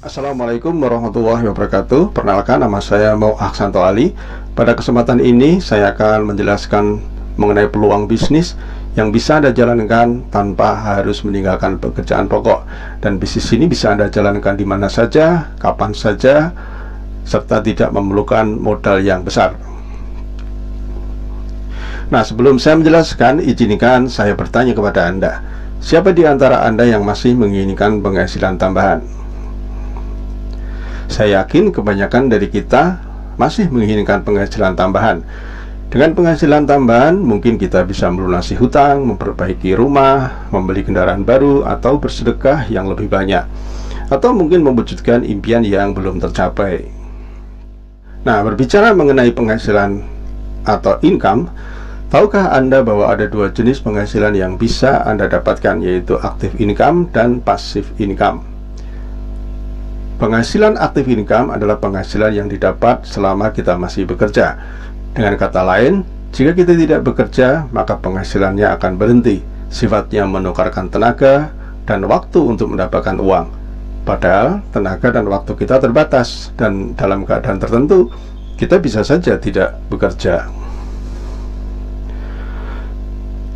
Assalamualaikum warahmatullahi wabarakatuh. Perkenalkan, nama saya Mau Aksanto Ali. Pada kesempatan ini saya akan menjelaskan mengenai peluang bisnis yang bisa Anda jalankan tanpa harus meninggalkan pekerjaan pokok. Dan bisnis ini bisa Anda jalankan di mana saja, kapan saja, serta tidak memerlukan modal yang besar. Nah, sebelum saya menjelaskan, izinkan saya bertanya kepada Anda. Siapa di antara Anda yang masih menginginkan penghasilan tambahan? Saya yakin kebanyakan dari kita masih menginginkan penghasilan tambahan. Dengan penghasilan tambahan, mungkin kita bisa melunasi hutang, memperbaiki rumah, membeli kendaraan baru, atau bersedekah yang lebih banyak, atau mungkin mewujudkan impian yang belum tercapai. Nah, berbicara mengenai penghasilan atau income, tahukah Anda bahwa ada dua jenis penghasilan yang bisa Anda dapatkan, yaitu active income dan passive income. Penghasilan active income adalah penghasilan yang didapat selama kita masih bekerja. Dengan kata lain, jika kita tidak bekerja, maka penghasilannya akan berhenti. Sifatnya menukarkan tenaga dan waktu untuk mendapatkan uang. Padahal tenaga dan waktu kita terbatas, dan dalam keadaan tertentu, kita bisa saja tidak bekerja.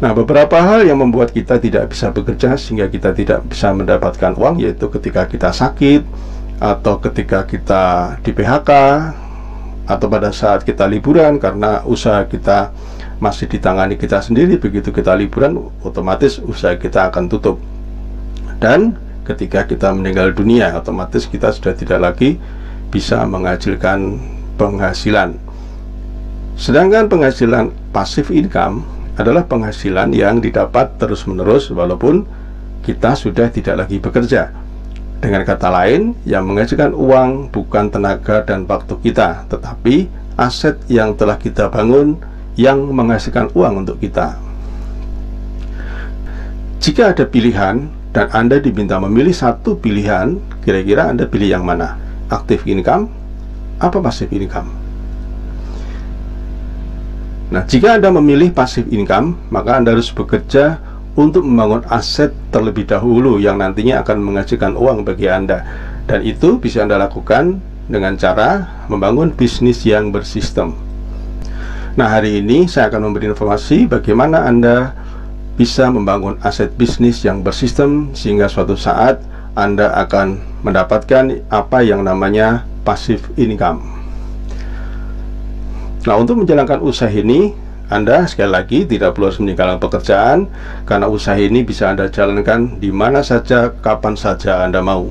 Nah, beberapa hal yang membuat kita tidak bisa bekerja sehingga kita tidak bisa mendapatkan uang, yaitu ketika kita sakit, atau ketika kita di PHK, atau pada saat kita liburan karena usaha kita masih ditangani kita sendiri. Begitu kita liburan, otomatis usaha kita akan tutup. Dan ketika kita meninggal dunia, otomatis kita sudah tidak lagi bisa menghasilkan penghasilan. Sedangkan penghasilan passive income adalah penghasilan yang didapat terus-menerus walaupun kita sudah tidak lagi bekerja. Dengan kata lain, yang menghasilkan uang bukan tenaga dan waktu kita, tetapi aset yang telah kita bangun yang menghasilkan uang untuk kita. Jika ada pilihan dan Anda diminta memilih satu pilihan, kira-kira Anda pilih yang mana? Active income apa passive income? Nah, jika Anda memilih passive income, maka Anda harus bekerja untuk membangun aset terlebih dahulu yang nantinya akan menghasilkan uang bagi Anda. Dan itu bisa Anda lakukan dengan cara membangun bisnis yang bersistem. Nah, hari ini saya akan memberi informasi bagaimana Anda bisa membangun aset bisnis yang bersistem sehingga suatu saat Anda akan mendapatkan apa yang namanya passive income. Nah, untuk menjalankan usaha ini, Anda sekali lagi tidak perlu meninggalkan pekerjaan, karena usaha ini bisa Anda jalankan di mana saja, kapan saja Anda mau.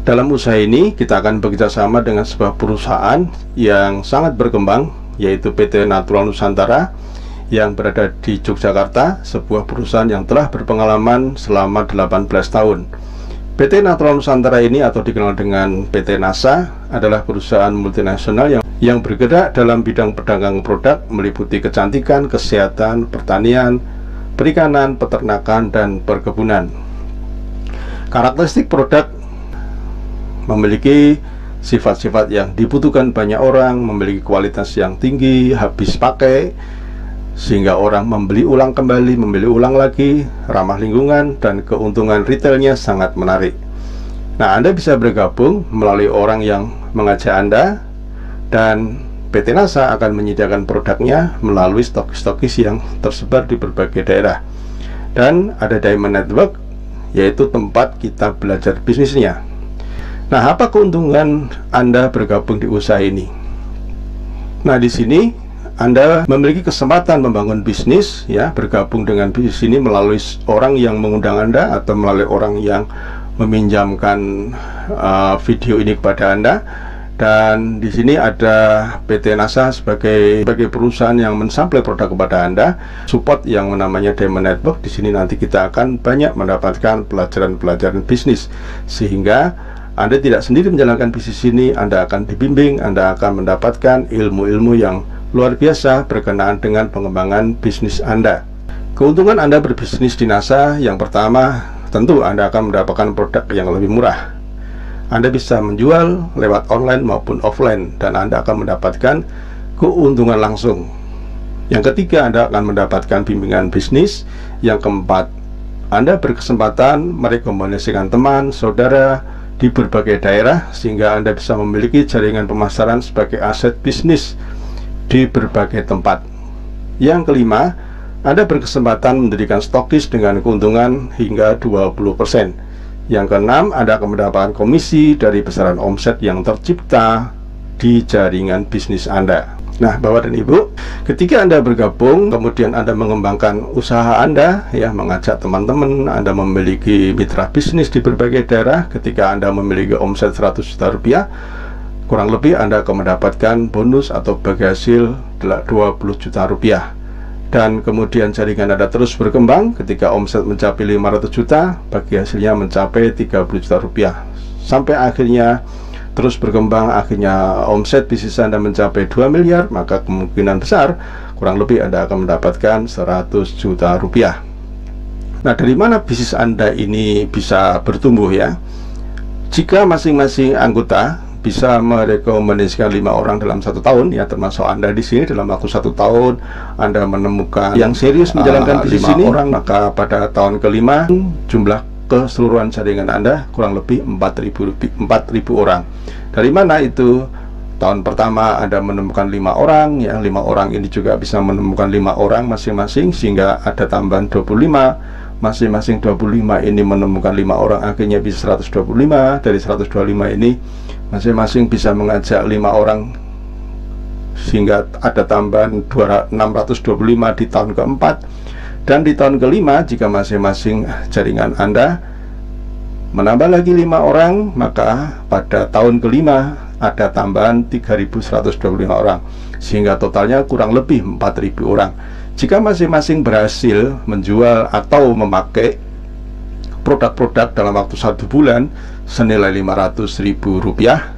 Dalam usaha ini, kita akan bekerja sama dengan sebuah perusahaan yang sangat berkembang, yaitu PT Natural Nusantara, yang berada di Yogyakarta, sebuah perusahaan yang telah berpengalaman selama 18 tahun. PT Natural Nusantara ini, atau dikenal dengan PT NASA, adalah perusahaan multinasional yang bergerak dalam bidang perdagangan produk meliputi kecantikan, kesehatan, pertanian, perikanan, peternakan, dan perkebunan. Karakteristik produk memiliki sifat-sifat yang dibutuhkan banyak orang, memiliki kualitas yang tinggi, habis pakai, sehingga orang membeli ulang kembali, membeli ulang lagi, ramah lingkungan, dan keuntungan retailnya sangat menarik. Nah, Anda bisa bergabung melalui orang yang mengajak Anda, dan PT NASA akan menyediakan produknya melalui stokis-stokis yang tersebar di berbagai daerah. Dan ada Diamond Network, yaitu tempat kita belajar bisnisnya. Nah, apa keuntungan Anda bergabung di usaha ini? Nah, di sini Anda memiliki kesempatan membangun bisnis, ya, bergabung dengan bisnis ini melalui orang yang mengundang Anda atau melalui orang yang meminjamkan video ini kepada Anda. Dan di sini ada PT NASA sebagai perusahaan yang mensuplai produk kepada Anda, support yang namanya Diamond Network. Di sini nanti kita akan banyak mendapatkan pelajaran-pelajaran bisnis, sehingga Anda tidak sendiri menjalankan bisnis ini. Anda akan dibimbing, Anda akan mendapatkan ilmu-ilmu yang luar biasa berkenaan dengan pengembangan bisnis Anda. Keuntungan Anda berbisnis di NASA, yang pertama, tentu Anda akan mendapatkan produk yang lebih murah. Anda bisa menjual lewat online maupun offline, dan Anda akan mendapatkan keuntungan langsung. Yang ketiga, Anda akan mendapatkan bimbingan bisnis. Yang keempat, Anda berkesempatan merekomendasikan teman, saudara di berbagai daerah, sehingga Anda bisa memiliki jaringan pemasaran sebagai aset bisnis di berbagai tempat. Yang kelima, Anda berkesempatan mendirikan stokis dengan keuntungan hingga 20%. Yang keenam, Anda akan mendapatkan komisi dari besaran omset yang tercipta di jaringan bisnis Anda. Nah, Bapak dan Ibu, ketika Anda bergabung, kemudian Anda mengembangkan usaha Anda, ya, mengajak teman-teman, Anda memiliki mitra bisnis di berbagai daerah. Ketika Anda memiliki omset 100 juta rupiah, kurang lebih Anda akan mendapatkan bonus atau bagi hasil 20 juta rupiah. Dan kemudian jaringan Anda terus berkembang. Ketika omset mencapai 500 juta, bagi hasilnya mencapai 30 juta rupiah. Sampai akhirnya terus berkembang, akhirnya omset bisnis Anda mencapai 2 miliar, maka kemungkinan besar kurang lebih Anda akan mendapatkan 100 juta rupiah. Nah, dari mana bisnis Anda ini bisa bertumbuh, ya? Jika masing-masing anggota bisa merekomendasikan 5 orang dalam 1 tahun, ya, termasuk Anda di sini, dalam waktu 1 tahun Anda menemukan yang serius menjalankan bisnis ini, orang, maka pada tahun kelima jumlah keseluruhan jaringan Anda kurang lebih 4.000 orang. Dari mana itu? Tahun pertama Anda menemukan 5 orang, ya, 5 orang ini juga bisa menemukan 5 orang masing-masing, sehingga ada tambahan 25. Masing-masing 25 ini menemukan 5 orang, akhirnya bisa 125. Dari 125 ini masing-masing bisa mengajak 5 orang, sehingga ada tambahan 625 di tahun keempat. Dan di tahun kelima, jika masing-masing jaringan Anda menambah lagi 5 orang, maka pada tahun kelima ada tambahan 3.125 orang, sehingga totalnya kurang lebih 4.000 orang. Jika masing-masing berhasil menjual atau memakai produk-produk dalam waktu 1 bulan senilai 500.000 rupiah,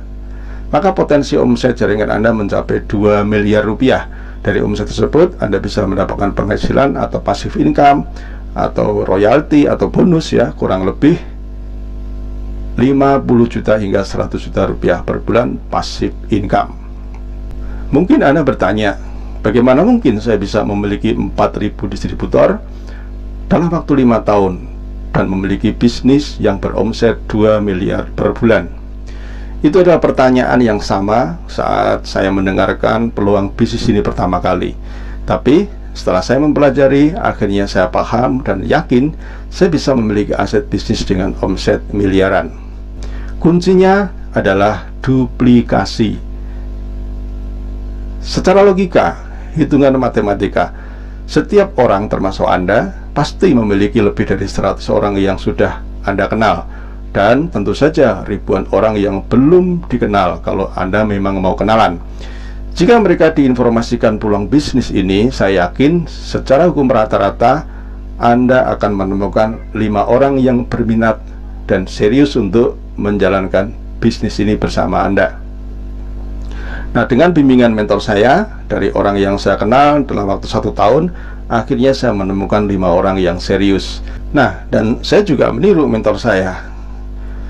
maka potensi omset jaringan Anda mencapai 2 miliar rupiah. Dari omset tersebut Anda bisa mendapatkan penghasilan atau passive income atau royalti atau bonus, ya, kurang lebih 50 juta hingga 100 juta rupiah per bulan passive income. Mungkin Anda bertanya, bagaimana mungkin saya bisa memiliki 4.000 distributor dalam waktu 5 tahun dan memiliki bisnis yang beromset 2 miliar per bulan? Itu adalah pertanyaan yang sama saat saya mendengarkan peluang bisnis ini pertama kali. Tapi setelah saya mempelajari, akhirnya saya paham dan yakin saya bisa memiliki aset bisnis dengan omset miliaran. Kuncinya adalah duplikasi. Secara logika, hitungan matematika, setiap orang termasuk Anda pasti memiliki lebih dari 100 orang yang sudah Anda kenal. Dan tentu saja ribuan orang yang belum dikenal kalau Anda memang mau kenalan. Jika mereka diinformasikan peluang bisnis ini, saya yakin secara hukum rata-rata Anda akan menemukan 5 orang yang berminat dan serius untuk menjalankan bisnis ini bersama Anda. Nah, dengan bimbingan mentor saya dari orang yang saya kenal dalam waktu 1 tahun, akhirnya saya menemukan 5 orang yang serius. Nah, dan saya juga meniru mentor saya.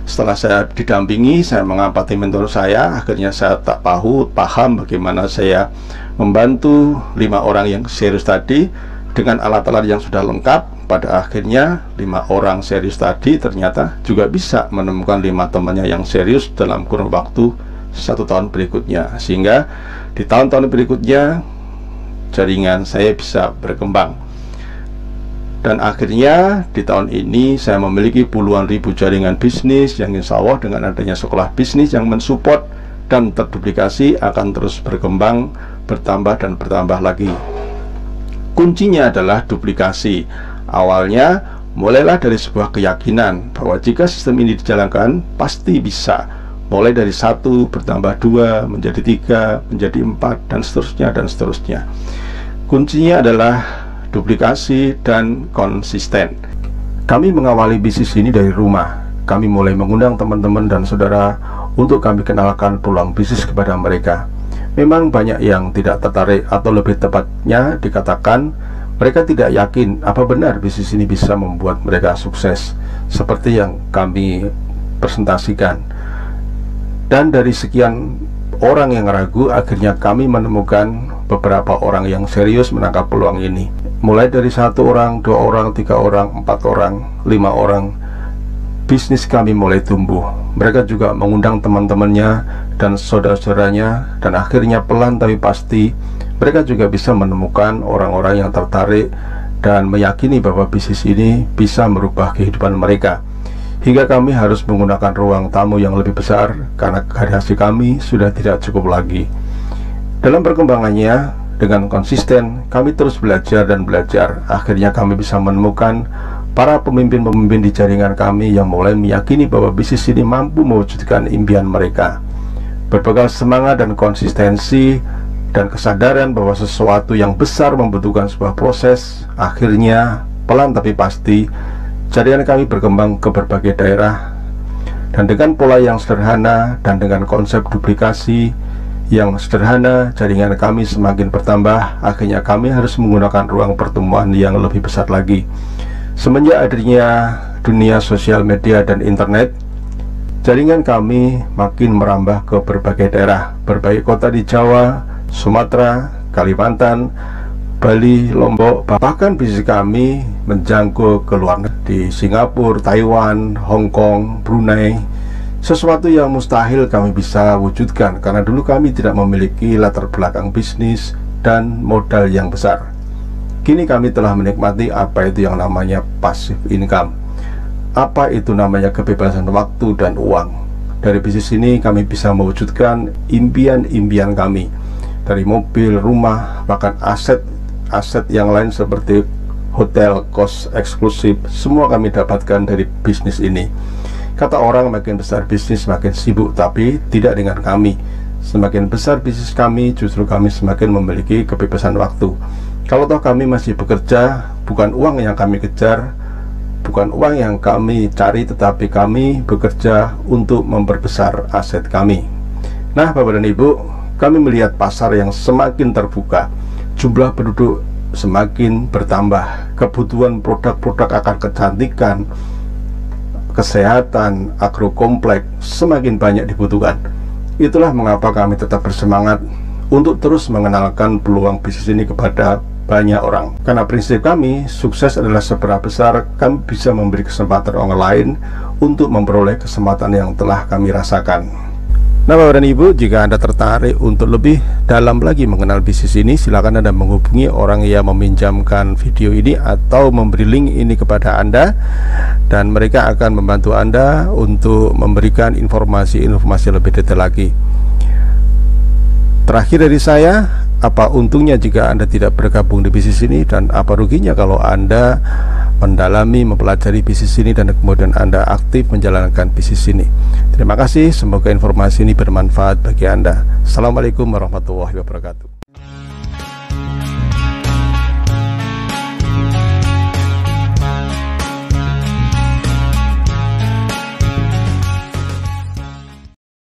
Setelah saya didampingi, saya mengamati mentor saya, akhirnya saya tak paham bagaimana saya membantu 5 orang yang serius tadi dengan alat-alat yang sudah lengkap. Pada akhirnya 5 orang serius tadi ternyata juga bisa menemukan 5 temannya yang serius dalam kurun waktu 1 tahun berikutnya, sehingga di tahun-tahun berikutnya jaringan saya bisa berkembang. Dan akhirnya di tahun ini saya memiliki puluhan ribu jaringan bisnis yang insya Allah dengan adanya sekolah bisnis yang mensupport dan terduplikasi akan terus berkembang, bertambah dan bertambah lagi. Kuncinya adalah duplikasi. Awalnya mulailah dari sebuah keyakinan bahwa jika sistem ini dijalankan pasti bisa. Mulai dari 1 bertambah 2 menjadi 3 menjadi 4 dan seterusnya dan seterusnya. Kuncinya adalah duplikasi dan konsisten. Kami mengawali bisnis ini dari rumah. Kami mulai mengundang teman-teman dan saudara untuk kami kenalkan peluang bisnis kepada mereka. Memang banyak yang tidak tertarik, atau lebih tepatnya dikatakan mereka tidak yakin apa benar bisnis ini bisa membuat mereka sukses seperti yang kami presentasikan. Dan dari sekian orang yang ragu, akhirnya kami menemukan beberapa orang yang serius menangkap peluang ini. Mulai dari 1 orang, 2 orang, 3 orang, 4 orang, 5 orang, bisnis kami mulai tumbuh. Mereka juga mengundang teman-temannya dan saudara-saudaranya, dan akhirnya pelan tapi pasti mereka juga bisa menemukan orang-orang yang tertarik dan meyakini bahwa bisnis ini bisa merubah kehidupan mereka. Hingga kami harus menggunakan ruang tamu yang lebih besar karena garasi kami sudah tidak cukup lagi. Dalam perkembangannya, dengan konsisten kami terus belajar dan belajar. Akhirnya kami bisa menemukan para pemimpin-pemimpin di jaringan kami yang mulai meyakini bahwa bisnis ini mampu mewujudkan impian mereka. Berbekal semangat dan konsistensi dan kesadaran bahwa sesuatu yang besar membutuhkan sebuah proses, akhirnya pelan tapi pasti jaringan kami berkembang ke berbagai daerah, dan dengan pola yang sederhana dan dengan konsep duplikasi yang sederhana, jaringan kami semakin bertambah. Akhirnya kami harus menggunakan ruang pertemuan yang lebih besar lagi. Semenjak hadirnya dunia sosial media dan internet, jaringan kami makin merambah ke berbagai daerah, berbagai kota di Jawa, Sumatera, Kalimantan, Bali, Lombok. Bahkan bisnis kami menjangkau ke luar negeri, di Singapura, Taiwan, Hong Kong, Brunei. Sesuatu yang mustahil kami bisa wujudkan karena dulu kami tidak memiliki latar belakang bisnis dan modal yang besar. Kini kami telah menikmati apa itu yang namanya passive income, apa itu namanya kebebasan waktu dan uang. Dari bisnis ini kami bisa mewujudkan impian-impian kami, dari mobil, rumah, bahkan aset yang lain seperti hotel, kos eksklusif. Semua kami dapatkan dari bisnis ini. Kata orang, makin besar bisnis makin sibuk, tapi tidak dengan kami. Semakin besar bisnis kami, justru kami semakin memiliki kebebasan waktu. Kalau toh kami masih bekerja, bukan uang yang kami kejar, bukan uang yang kami cari, tetapi kami bekerja untuk memperbesar aset kami. Nah, Bapak dan Ibu, kami melihat pasar yang semakin terbuka, jumlah penduduk semakin bertambah, kebutuhan produk-produk akan kecantikan, kesehatan, agrokompleks semakin banyak dibutuhkan. Itulah mengapa kami tetap bersemangat untuk terus mengenalkan peluang bisnis ini kepada banyak orang. Karena prinsip kami, sukses adalah seberapa besar kami bisa memberi kesempatan orang lain untuk memperoleh kesempatan yang telah kami rasakan. Nah, Bapak dan Ibu, jika Anda tertarik untuk lebih dalam lagi mengenal bisnis ini, silakan Anda menghubungi orang yang meminjamkan video ini atau memberi link ini kepada Anda, dan mereka akan membantu Anda untuk memberikan informasi-informasi lebih detail lagi. Terakhir dari saya, apa untungnya jika Anda tidak bergabung di bisnis ini, dan apa ruginya kalau Anda mendalami, mempelajari bisnis ini dan kemudian Anda aktif menjalankan bisnis ini. Terima kasih, semoga informasi ini bermanfaat bagi Anda. Assalamualaikum warahmatullahi wabarakatuh.